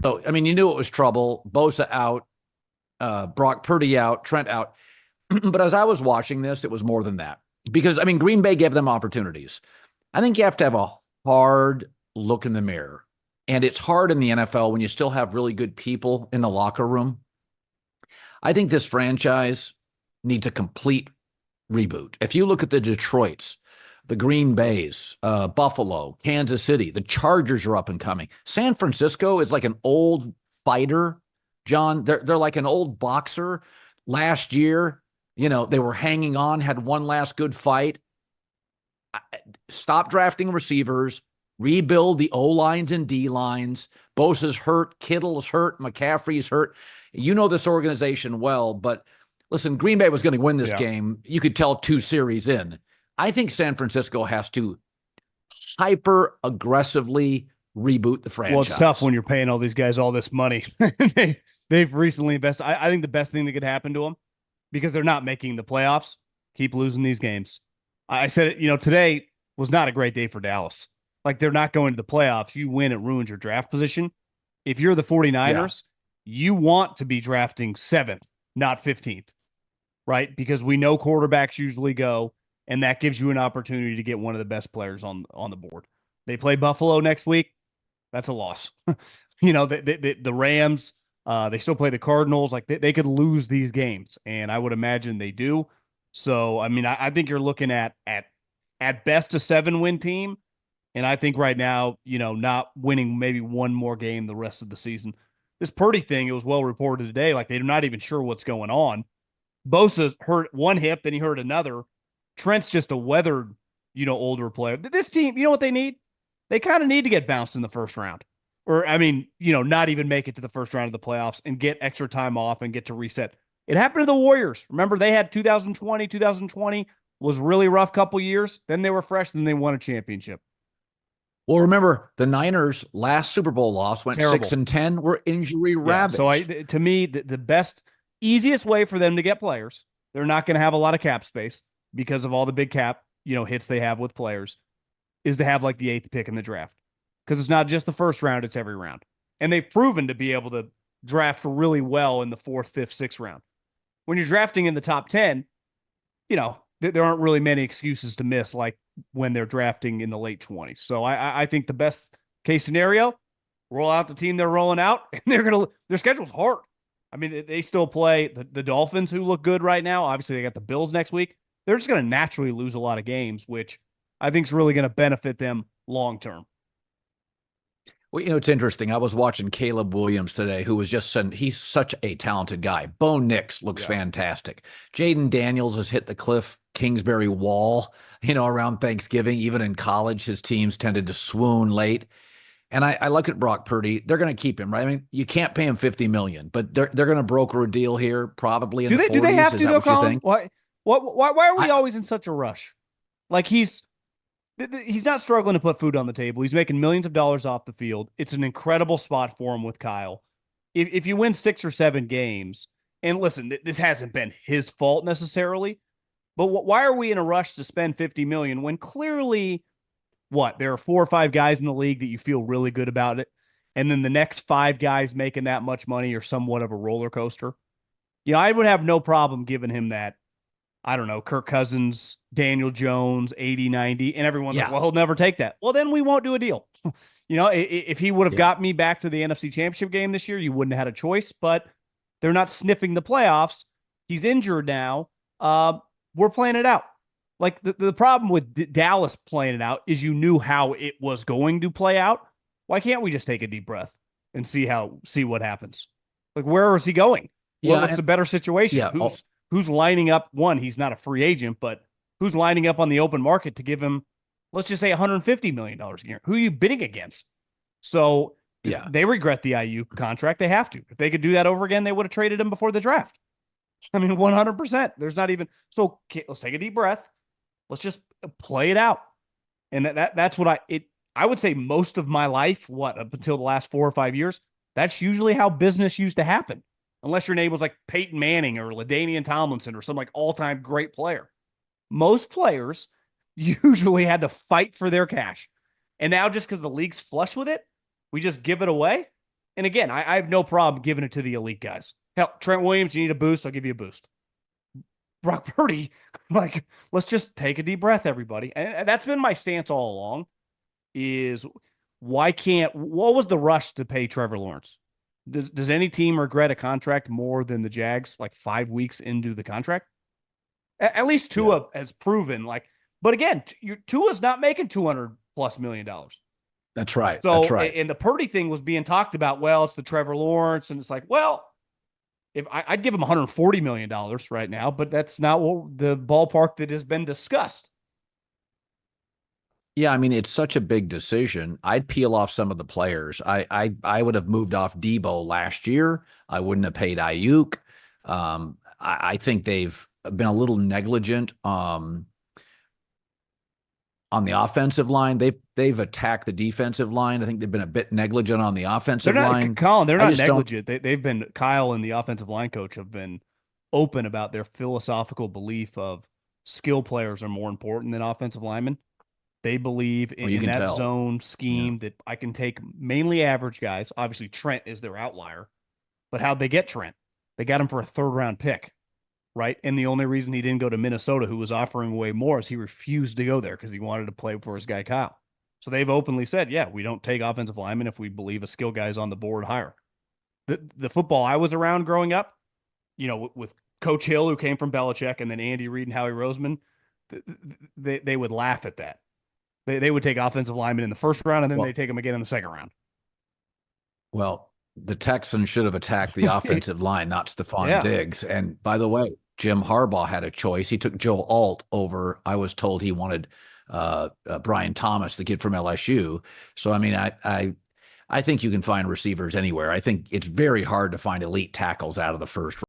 So, I mean, you knew it was trouble. Bosa out, Brock Purdy out, Trent out. But as I was watching this, it was more than that. Because, I mean, Green Bay gave them opportunities. I think you have to have a hard look in the mirror. And it's hard in the NFL when you still have really good people in the locker room. I think this franchise needs a complete reboot. If you look at the Detroits, the Green Bays, Buffalo, Kansas City, the Chargers are up and coming. San Francisco is like an old fighter, John. They're like an old boxer. Last year, they were hanging on, had one last good fight. Stop drafting receivers, rebuild the O lines and D lines. Bosa's hurt, Kittle's hurt, McCaffrey's hurt. You know this organization well, but listen, Green Bay was going to win this game. You could tell 2 series in. I think San Francisco has to hyper aggressively reboot the franchise. Well, it's tough when you're paying all these guys all this money. They've recently invested. I think the best thing that could happen to them, because they're not making the playoffs, keep losing these games. I said it, today was not a great day for Dallas. Like, they're not going to the playoffs. You win, it ruins your draft position. If you're the 49ers, you want to be drafting 7th, not 15th, right? Because we know quarterbacks usually go, and that gives you an opportunity to get one of the best players on the board. They play Buffalo next week. That's a loss. The Rams, they still play the Cardinals. Like, they could lose these games, and I would imagine they do. So, I mean, I think you're looking at best a 7-win team, and I think right now, not winning maybe one more game the rest of the season. This Purdy thing, it was well reported today, like they're not even sure what's going on. Bosa hurt one hip, then he hurt another. Trent's just a weathered, older player. This team, you know what they need? They kind of need to get bounced in the first round. Or, I mean, not even make it to the first round of the playoffs and get extra time off and get to reset. It happened to the Warriors. Remember, they had 2020 was really rough couple years. Then they were fresh, then they won a championship. Well, remember, the Niners' last Super Bowl loss went 6-10, were injury ravaged. So to me, the best, easiest way for them to get players, they're not going to have a lot of cap space because of all the big cap, hits they have with players, is to have like the 8th pick in the draft. Because it's not just the first round, it's every round. And they've proven to be able to draft really well in the 4th, 5th, 6th round. When you're drafting in the top 10, there aren't really many excuses to miss like when they're drafting in the late 20s. So I think the best case scenario, roll out the team they're rolling out, and their schedule's hard. I mean, they still play the Dolphins, who look good right now. Obviously, they got the Bills next week. They're just going to naturally lose a lot of games, which I think is really going to benefit them long term. Well, it's interesting. I was watching Caleb Williams today, who was he's such a talented guy. Bo Nix looks fantastic. Jaden Daniels has hit the Cliff Kingsbury wall, around Thanksgiving. Even in college, his teams tended to swoon late. And I look at Brock Purdy. They're going to keep him, right? I mean, you can't pay him $50 million, but they're going to broker a deal here, probably in the 40s. Do they have to, though, Colin? Why are we always in such a rush? Like, he's not struggling to put food on the table. He's making millions of dollars off the field. It's an incredible spot for him with Kyle. If you win 6 or 7 games, and listen, this hasn't been his fault necessarily, but why are we in a rush to spend $50 million when clearly, there are 4 or 5 guys in the league that you feel really good about it, and then the next 5 guys making that much money are somewhat of a roller coaster? I would have no problem giving him that. I don't know, Kirk Cousins, Daniel Jones, 80, 90, and everyone's like, well, he'll never take that. Well, then we won't do a deal. If he would have got me back to the NFC Championship game this year, you wouldn't have had a choice, but they're not sniffing the playoffs. He's injured now. We're playing it out. Like, the problem with Dallas playing it out is you knew how it was going to play out. Why can't we just take a deep breath and see what happens? Like, where is he going? What's the better situation? Who's lining up? One, he's not a free agent, but who's lining up on the open market to give him, let's just say, $150 million a year? Who are you bidding against? So they regret the IU contract. They have to. If they could do that over again, they would have traded him before the draft. I mean, 100%. There's not even. So let's take a deep breath. Let's just play it out. And that's what I would say most of my life, up until the last 4 or 5 years, that's usually how business used to happen. Unless your name was like Peyton Manning or LaDainian Tomlinson or some like all-time great player. Most players usually had to fight for their cash. And now just because the league's flush with it, we just give it away. And again, I have no problem giving it to the elite guys. Hell, Trent Williams, you need a boost, I'll give you a boost. Brock Purdy, like, let's just take a deep breath, everybody. And that's been my stance all along is what was the rush to pay Trevor Lawrence? Does any team regret a contract more than the Jags like 5 weeks into the contract? At least Tua has proven like, but again, Tua's not making $200+ million. That's right. So, That's right. and the Purdy thing was being talked about. Well, it's the Trevor Lawrence, and it's like, well, if I'd give him $140 million right now, but that's not what the ballpark that has been discussed. Yeah, I mean, it's such a big decision. I'd peel off some of the players. I would have moved off Debo last year. I wouldn't have paid Ayuk. I think they've been a little negligent on the offensive line. They've attacked the defensive line. I think they've been a bit negligent on the offensive line. Colin, they're I not just don't. negligent. They've been Kyle and the offensive line coach have been open about their philosophical belief of skill players are more important than offensive linemen. They believe Well, you in can that tell. zone Yeah. scheme that I can take mainly average guys. Obviously, Trent is their outlier, but how'd they get Trent? They got him for a third round pick, right? And the only reason he didn't go to Minnesota, who was offering way more, is he refused to go there because he wanted to play for his guy Kyle. So they've openly said, yeah, we don't take offensive linemen if we believe a skill guy is on the board higher. The football I was around growing up, with Coach Hill, who came from Belichick, and then Andy Reid and Howie Roseman, they would laugh at that. They would take offensive linemen in the first round, and then Well, they take them again in the second round. well, the Texans should have attacked the offensive line, not Stephon Yeah. Diggs. And by the way, Jim Harbaugh had a choice. He took Joe Alt over. I was told he wanted Brian Thomas, the kid from LSU. So I mean, I think you can find receivers anywhere. I think it's very hard to find elite tackles out of the first